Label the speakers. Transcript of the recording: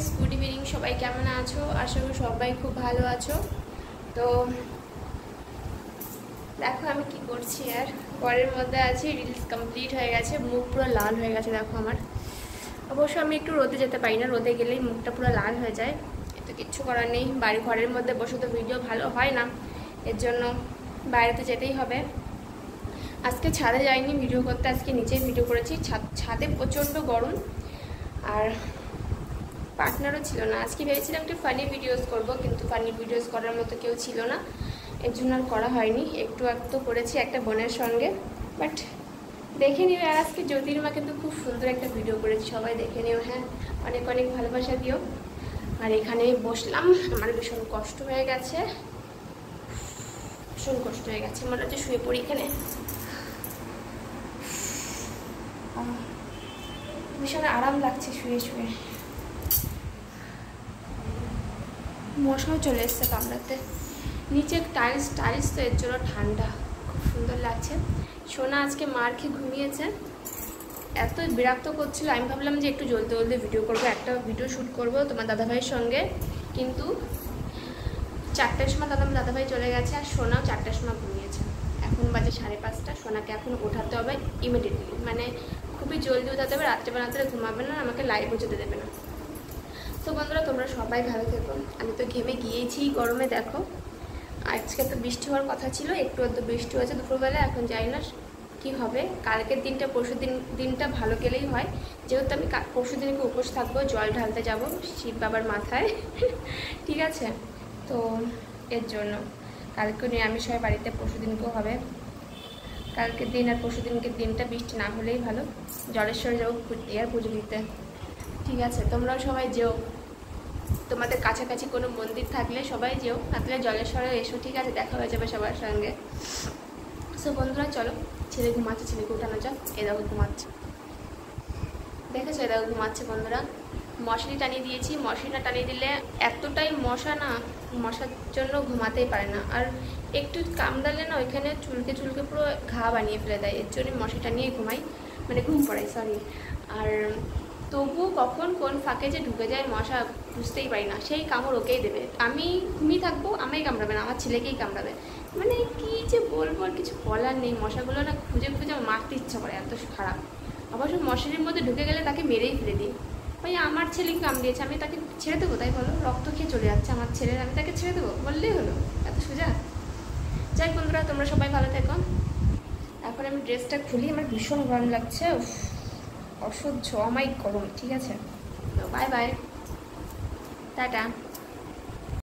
Speaker 1: Guys, good evening. সবাই কেমন আছো? আশা করি সবাই খুব ভালো আছো। তো দেখো আমি কি করছি, আর ঘরের মধ্যে আছি। রিলস কমপ্লিট হয়ে গেছে, মুখ পুরো লাল হয়ে গেছে দেখো আমার। অবশ্য আমি একটু রোদে যেতে পারি না, রোদে গেলেই মুখটা পুরো লাল হয়ে যায়। এতো কিচ্ছু করার নেই, বাড়ি ঘরের মধ্যে বসে তো ভিডিও ভালো হয় না, এর জন্য বাইরে তো যেতেই হবে। আজকে ছাদে যাইনি ভিডিও করতে, আজকে নিচেই ভিডিও করেছি। ছাদে প্রচণ্ড গরম, আর পার্টনারও ছিল না। আজকে ভেবেছিলাম একটু ফানি ভিডিওস করব, কিন্তু ফানি ভিডিওস করার মতো কেউ ছিল না, এর জন্য আর করা হয়নি। একটু করেছি একটা বোনের সঙ্গে, বাট দেখে নিও। আর আজকে জ্যোতির্মা কিন্তু খুব সুন্দর একটা ভিডিও করেছি, সবাই দেখে নিও। হ্যাঁ, অনেক অনেক ভালোবাসা দিও। আর এখানে বসলাম, আমার ভীষণ কষ্ট হয়ে গেছে, ভীষণ কষ্ট হয়ে গেছে। মনে হচ্ছে শুয়ে পড়ি এখানে, ভীষণ আরাম লাগছে শুয়ে শুয়ে। মশাও চলে এসছে কামড়াতে। নিচে টাইলস তো, এর জন্য ঠান্ডা, খুব সুন্দর লাগছে। সোনা আজকে মার খেয়ে ঘুমিয়েছে, এত বিরক্ত করছিল। আমি ভাবলাম যে একটু জলদি জলদি ভিডিও করবো, একটা ভিডিও শ্যুট করবো তোমার দাদাভাইয়ের সঙ্গে, কিন্তু 4টার সময় দাদাভাই চলে গেছে, আর সোনাও 4টার সময় ঘুমিয়েছে। এখন বাজে 5:30। সোনাকে এখন ওঠাতে হবে ইমিডিয়েটলি, মানে খুবই জলদি ওঠাতে হবে। রাত্রেবেলাতে ঘুমাবে না, আমাকে লাইভও যেতে দেবে না। তো বন্ধুরা, তোমরা সবাই ভালো থেকো। আমি তো ঘেমে গিয়েছি গরমে, দেখো। আজকে তো বৃষ্টি হওয়ার কথা ছিল, একটু বৃষ্টি হয়েছে দুপুরবেলা, এখন যাই না কি হবে। কালকের দিনটা, পরশু দিনটা ভালো গেলেই হয়, যেহেতু আমি পরশু দিনকে উপোস থাকবো, জল ঢালতে যাব শিব বাবার মাথায় ঠিক আছে? তো এর জন্য কালকে নিরামিষ হয় বাড়িতে, পরশু দিনকেও হবে। কালকের দিন আর পরশু দিনটা বৃষ্টি না হলেই ভালো। জলেশ্বরে যাবো আর পুজো দিতে, ঠিক আছে? তোমরাও সবাই যেও, তোমাদের কাছাকাছি কোনো মন্দির থাকলে সবাই যেও, থাকলে জলেশ্বরে এসো, ঠিক আছে? দেখা হয়ে যাবে সবার সঙ্গে। সো বন্ধুরা চলো, ছেলে ঘুমাচ্ছে, ছেলেকে উঠানো যাক। এদাকে ঘুমাচ্ছে, দেখেছো? এদাকে ঘুমাচ্ছে বন্ধুরা। মশারি টানিয়ে দিয়েছি, মশারিটা টানিয়ে দিলে এতটাই মশা না, মশার জন্য ঘুমাতেই পারে না। আর একটু কামড়ালে না ওইখানে চুলকে পুরো ঘা বানিয়ে ফেলে দেয়, এর জন্য মশারি টানিয়ে ঘুমাই, মানে ঘুম পড়াই, সরি। আর তবুও কখন কোন ফাঁকে যে ঢুকে যায় মশা বুঝতেই পারি না, সেই কামড় ওকেই দেবে। আমি ঘুমিয়ে থাকবো, আমায় কামড়াবে না, আমার ছেলেকেই কামড়াবে। মানে কি যে বলবো, আর কিছু বলার নেই। মশাগুলো না খুঁজে মারতে ইচ্ছা করে, এত খারাপ। অবশ্য মশারির মধ্যে ঢুকে গেলে তাকে মেরেই ফেলে দিই। ভাই আমার ছেলেকে কামড়িয়েছে, আমি তাকে ছেড়ে দেবো? তাই বলো, রক্ত খেয়ে চলে যাচ্ছে আমার ছেলের, আমি তাকে ছেড়ে দেবো? বললেই হলো, এত সোজা? যাই বন্ধুরা, তোমরা সবাই ভালো থেকো। এখন আমি ড্রেসটা খুলি, আমার ভীষণ গরম লাগছে, অসহ্য অমায়িক গরম, ঠিক আছে? Bye bye, tata.